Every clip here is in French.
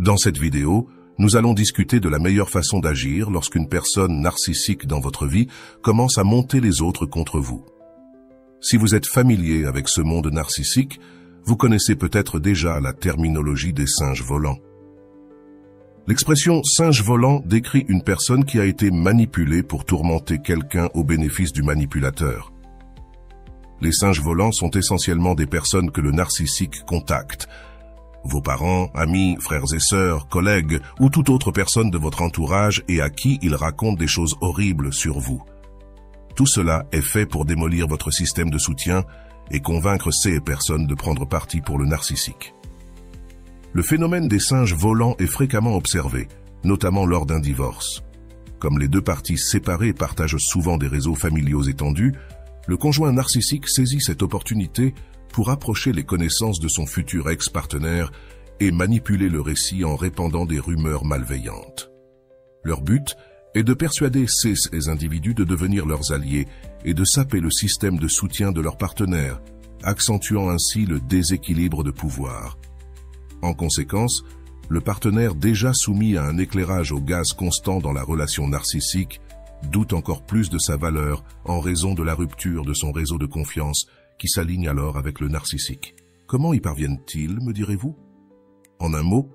Dans cette vidéo, nous allons discuter de la meilleure façon d'agir lorsqu'une personne narcissique dans votre vie commence à monter les autres contre vous. Si vous êtes familier avec ce monde narcissique, vous connaissez peut-être déjà la terminologie des singes volants. L'expression « singe volant » décrit une personne qui a été manipulée pour tourmenter quelqu'un au bénéfice du manipulateur. Les singes volants sont essentiellement des personnes que le narcissique contacte. Vos parents, amis, frères et sœurs, collègues ou toute autre personne de votre entourage et à qui il raconte des choses horribles sur vous. Tout cela est fait pour démolir votre système de soutien et convaincre ces personnes de prendre parti pour le narcissique. Le phénomène des singes volants est fréquemment observé, notamment lors d'un divorce. Comme les deux parties séparées partagent souvent des réseaux familiaux étendus, le conjoint narcissique saisit cette opportunité pour approcher les connaissances de son futur ex-partenaire et manipuler le récit en répandant des rumeurs malveillantes. Leur but est de persuader ces individus de devenir leurs alliés et de saper le système de soutien de leur partenaire, accentuant ainsi le déséquilibre de pouvoir. En conséquence, le partenaire déjà soumis à un éclairage au gaz constant dans la relation narcissique doute encore plus de sa valeur en raison de la rupture de son réseau de confiance qui s'aligne alors avec le narcissique. Comment y parviennent-ils, me direz-vous? En un mot,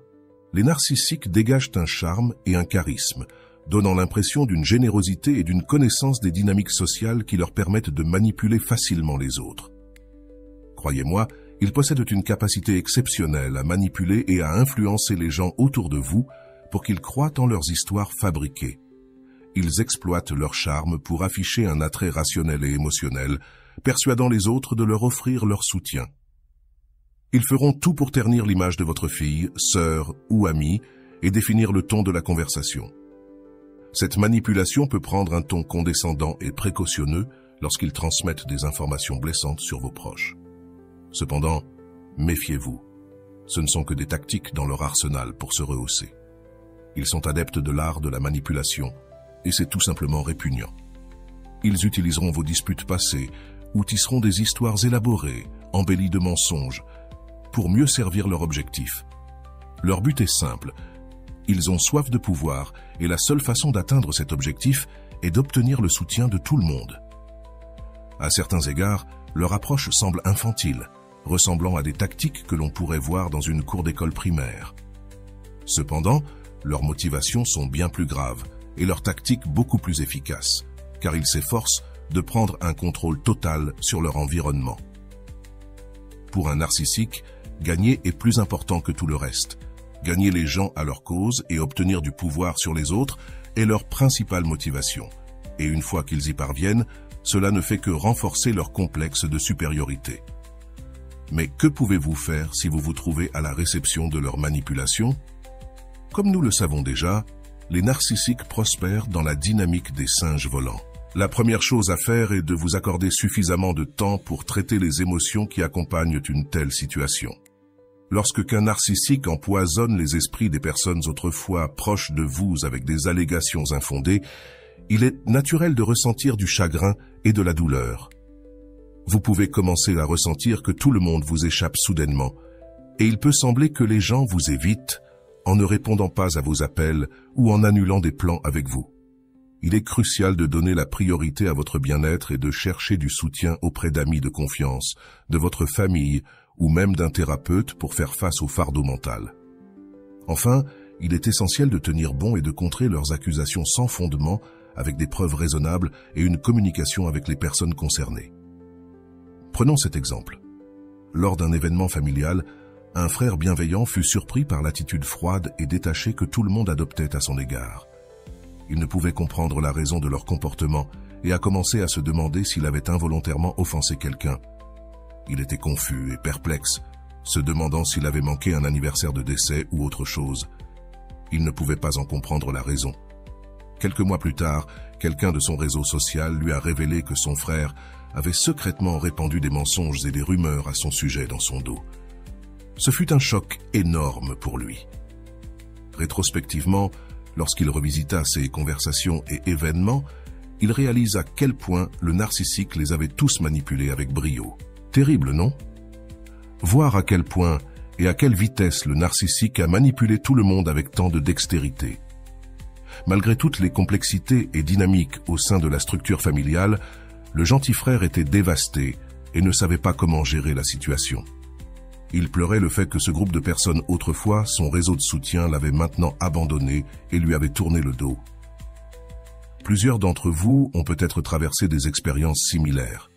les narcissiques dégagent un charme et un charisme, donnant l'impression d'une générosité et d'une connaissance des dynamiques sociales qui leur permettent de manipuler facilement les autres. Croyez-moi, ils possèdent une capacité exceptionnelle à manipuler et à influencer les gens autour de vous pour qu'ils croient en leurs histoires fabriquées. Ils exploitent leur charme pour afficher un attrait rationnel et émotionnel, persuadant les autres de leur offrir leur soutien. Ils feront tout pour ternir l'image de votre fille, sœur ou amie et définir le ton de la conversation. Cette manipulation peut prendre un ton condescendant et précautionneux lorsqu'ils transmettent des informations blessantes sur vos proches. Cependant, méfiez-vous. Ce ne sont que des tactiques dans leur arsenal pour se rehausser. Ils sont adeptes de l'art de la manipulation et c'est tout simplement répugnant. Ils utiliseront vos disputes passées ou tisseront des histoires élaborées, embellies de mensonges, pour mieux servir leur objectif. Leur but est simple. Ils ont soif de pouvoir et la seule façon d'atteindre cet objectif est d'obtenir le soutien de tout le monde. À certains égards, leur approche semble infantile, ressemblant à des tactiques que l'on pourrait voir dans une cour d'école primaire. Cependant, leurs motivations sont bien plus graves et leurs tactiques beaucoup plus efficaces, car ils s'efforcent de prendre un contrôle total sur leur environnement. Pour un narcissique, gagner est plus important que tout le reste. Gagner les gens à leur cause et obtenir du pouvoir sur les autres est leur principale motivation. Et une fois qu'ils y parviennent, cela ne fait que renforcer leur complexe de supériorité. Mais que pouvez-vous faire si vous vous trouvez à la réception de leur manipulation? Comme nous le savons déjà, les narcissiques prospèrent dans la dynamique des singes volants. La première chose à faire est de vous accorder suffisamment de temps pour traiter les émotions qui accompagnent une telle situation. Lorsqu'un narcissique empoisonne les esprits des personnes autrefois proches de vous avec des allégations infondées, il est naturel de ressentir du chagrin et de la douleur. Vous pouvez commencer à ressentir que tout le monde vous échappe soudainement, et il peut sembler que les gens vous évitent en ne répondant pas à vos appels ou en annulant des plans avec vous. Il est crucial de donner la priorité à votre bien-être et de chercher du soutien auprès d'amis de confiance, de votre famille ou même d'un thérapeute pour faire face au fardeau mental. Enfin, il est essentiel de tenir bon et de contrer leurs accusations sans fondement avec des preuves raisonnables et une communication avec les personnes concernées. Prenons cet exemple. Lors d'un événement familial, un frère bienveillant fut surpris par l'attitude froide et détachée que tout le monde adoptait à son égard. Il ne pouvait comprendre la raison de leur comportement et a commencé à se demander s'il avait involontairement offensé quelqu'un. Il était confus et perplexe, se demandant s'il avait manqué un anniversaire de décès ou autre chose. Il ne pouvait pas en comprendre la raison. Quelques mois plus tard, quelqu'un de son réseau social lui a révélé que son frère avait secrètement répandu des mensonges et des rumeurs à son sujet dans son dos. Ce fut un choc énorme pour lui. Rétrospectivement, lorsqu'il revisita ces conversations et événements, il réalise à quel point le narcissique les avait tous manipulés avec brio. Terrible, non? Voir à quel point et à quelle vitesse le narcissique a manipulé tout le monde avec tant de dextérité. Malgré toutes les complexités et dynamiques au sein de la structure familiale, le gentil frère était dévasté et ne savait pas comment gérer la situation. Il pleurait le fait que ce groupe de personnes autrefois, son réseau de soutien l'avait maintenant abandonné et lui avait tourné le dos. Plusieurs d'entre vous ont peut-être traversé des expériences similaires.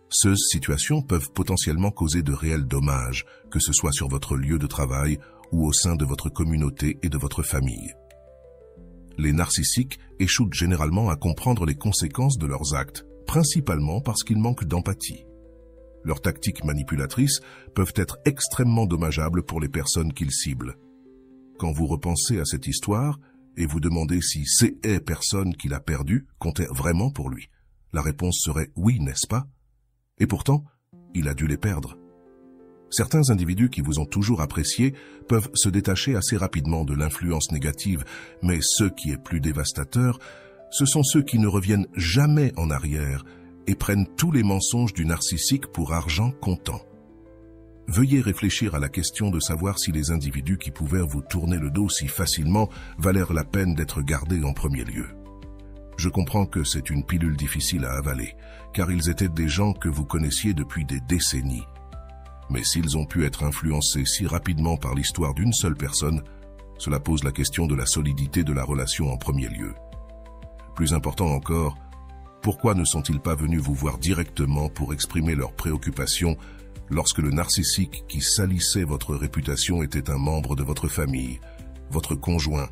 Ces situations peuvent potentiellement causer de réels dommages, que ce soit sur votre lieu de travail ou au sein de votre communauté et de votre famille. Les narcissiques échouent généralement à comprendre les conséquences de leurs actes, principalement parce qu'ils manquent d'empathie. Leurs tactiques manipulatrices peuvent être extrêmement dommageables pour les personnes qu'ils ciblent. Quand vous repensez à cette histoire et vous demandez si ces personnes qu'il a perdues comptaient vraiment pour lui, la réponse serait oui, n'est-ce pas? Et pourtant, il a dû les perdre. Certains individus qui vous ont toujours apprécié peuvent se détacher assez rapidement de l'influence négative, mais ce qui est plus dévastateur, ce sont ceux qui ne reviennent jamais en arrière et prennent tous les mensonges du narcissique pour argent comptant. Veuillez réfléchir à la question de savoir si les individus qui pouvaient vous tourner le dos si facilement valèrent la peine d'être gardés en premier lieu. Je comprends que c'est une pilule difficile à avaler, car ils étaient des gens que vous connaissiez depuis des décennies. Mais s'ils ont pu être influencés si rapidement par l'histoire d'une seule personne, cela pose la question de la solidité de la relation en premier lieu. Plus important encore, pourquoi ne sont-ils pas venus vous voir directement pour exprimer leurs préoccupations lorsque le narcissique qui salissait votre réputation était un membre de votre famille, votre conjoint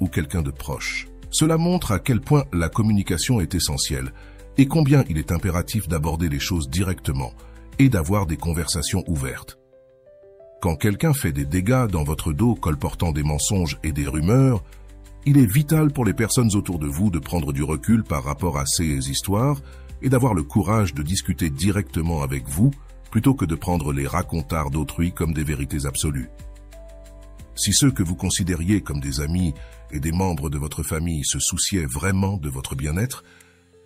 ou quelqu'un de proche? Cela montre à quel point la communication est essentielle et combien il est impératif d'aborder les choses directement et d'avoir des conversations ouvertes. Quand quelqu'un fait des dégâts dans votre dos colportant des mensonges et des rumeurs, il est vital pour les personnes autour de vous de prendre du recul par rapport à ces histoires et d'avoir le courage de discuter directement avec vous plutôt que de prendre les racontards d'autrui comme des vérités absolues. Si ceux que vous considériez comme des amis et des membres de votre famille se souciaient vraiment de votre bien-être,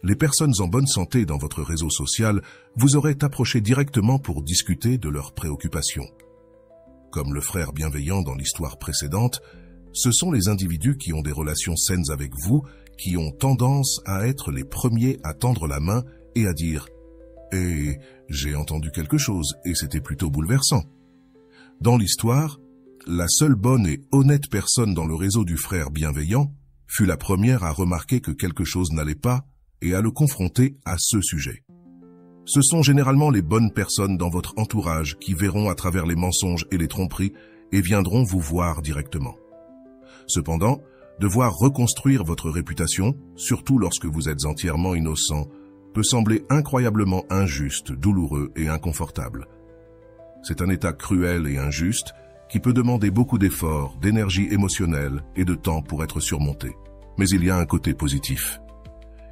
les personnes en bonne santé dans votre réseau social vous auraient approché directement pour discuter de leurs préoccupations. Comme le frère bienveillant dans l'histoire précédente, ce sont les individus qui ont des relations saines avec vous qui ont tendance à être les premiers à tendre la main et à dire « Eh, j'ai entendu quelque chose et c'était plutôt bouleversant ». Dans l'histoire, la seule bonne et honnête personne dans le réseau du frère bienveillant fut la première à remarquer que quelque chose n'allait pas et à le confronter à ce sujet. Ce sont généralement les bonnes personnes dans votre entourage qui verront à travers les mensonges et les tromperies et viendront vous voir directement. Cependant, devoir reconstruire votre réputation, surtout lorsque vous êtes entièrement innocent, peut sembler incroyablement injuste, douloureux et inconfortable. C'est un état cruel et injuste qui peut demander beaucoup d'efforts, d'énergie émotionnelle et de temps pour être surmonté. Mais il y a un côté positif.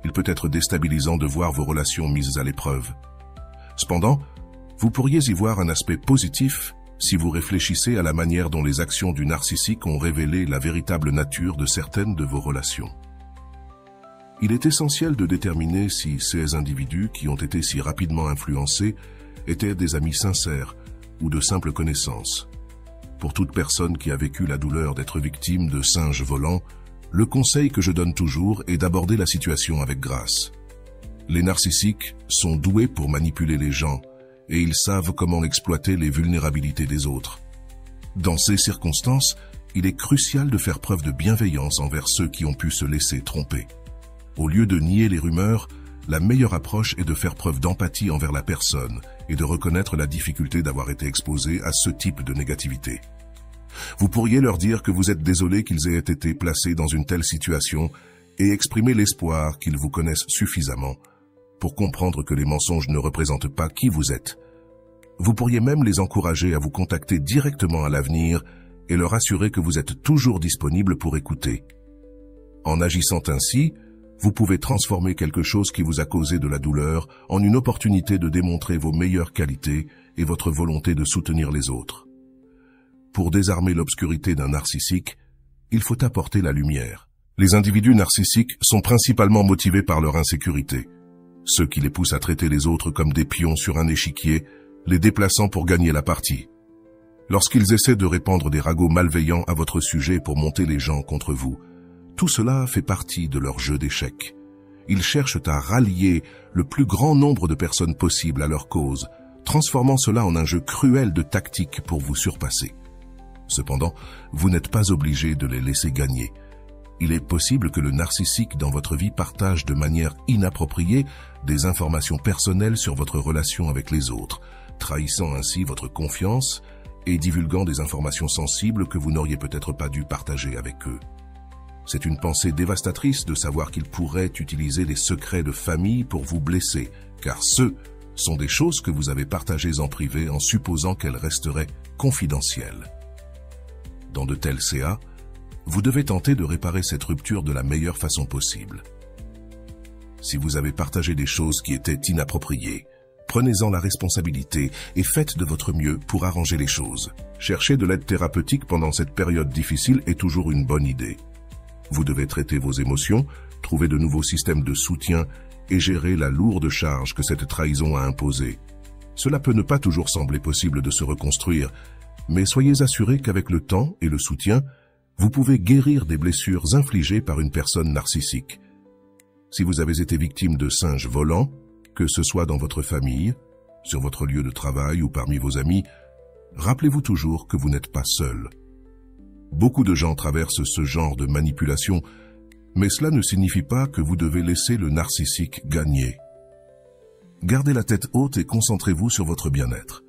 Il peut être déstabilisant de voir vos relations mises à l'épreuve. Cependant, vous pourriez y voir un aspect positif si vous réfléchissez à la manière dont les actions du narcissique ont révélé la véritable nature de certaines de vos relations. Il est essentiel de déterminer si ces individus qui ont été si rapidement influencés étaient des amis sincères ou de simples connaissances. Pour toute personne qui a vécu la douleur d'être victime de singes volants, le conseil que je donne toujours est d'aborder la situation avec grâce. Les narcissiques sont doués pour manipuler les gens et ils savent comment exploiter les vulnérabilités des autres. Dans ces circonstances, il est crucial de faire preuve de bienveillance envers ceux qui ont pu se laisser tromper. Au lieu de nier les rumeurs, la meilleure approche est de faire preuve d'empathie envers la personne et de reconnaître la difficulté d'avoir été exposé à ce type de négativité. Vous pourriez leur dire que vous êtes désolé qu'ils aient été placés dans une telle situation et exprimer l'espoir qu'ils vous connaissent suffisamment pour comprendre que les mensonges ne représentent pas qui vous êtes. Vous pourriez même les encourager à vous contacter directement à l'avenir et leur assurer que vous êtes toujours disponible pour écouter. En agissant ainsi, vous pouvez transformer quelque chose qui vous a causé de la douleur en une opportunité de démontrer vos meilleures qualités et votre volonté de soutenir les autres. Pour désarmer l'obscurité d'un narcissique, il faut apporter la lumière. Les individus narcissiques sont principalement motivés par leur insécurité, ceux qui les poussent à traiter les autres comme des pions sur un échiquier, les déplaçant pour gagner la partie. lorsqu'ils essaient de répandre des ragots malveillants à votre sujet pour monter les gens contre vous. Tout cela fait partie de leur jeu d'échecs. Ils cherchent à rallier le plus grand nombre de personnes possible à leur cause, transformant cela en un jeu cruel de tactiques pour vous surpasser. Cependant, vous n'êtes pas obligé de les laisser gagner. Il est possible que le narcissique dans votre vie partage de manière inappropriée des informations personnelles sur votre relation avec les autres, trahissant ainsi votre confiance et divulguant des informations sensibles que vous n'auriez peut-être pas dû partager avec eux. C'est une pensée dévastatrice de savoir qu'il pourrait utiliser des secrets de famille pour vous blesser, car ceux sont des choses que vous avez partagées en privé en supposant qu'elles resteraient confidentielles. Dans de tels CA, vous devez tenter de réparer cette rupture de la meilleure façon possible. Si vous avez partagé des choses qui étaient inappropriées, prenez-en la responsabilité et faites de votre mieux pour arranger les choses. Chercher de l'aide thérapeutique pendant cette période difficile est toujours une bonne idée. Vous devez traiter vos émotions, trouver de nouveaux systèmes de soutien et gérer la lourde charge que cette trahison a imposée. Cela peut ne pas toujours sembler possible de se reconstruire, mais soyez assurés qu'avec le temps et le soutien, vous pouvez guérir des blessures infligées par une personne narcissique. Si vous avez été victime de singes volants, que ce soit dans votre famille, sur votre lieu de travail ou parmi vos amis, rappelez-vous toujours que vous n'êtes pas seul. Beaucoup de gens traversent ce genre de manipulation, mais cela ne signifie pas que vous devez laisser le narcissique gagner. Gardez la tête haute et concentrez-vous sur votre bien-être.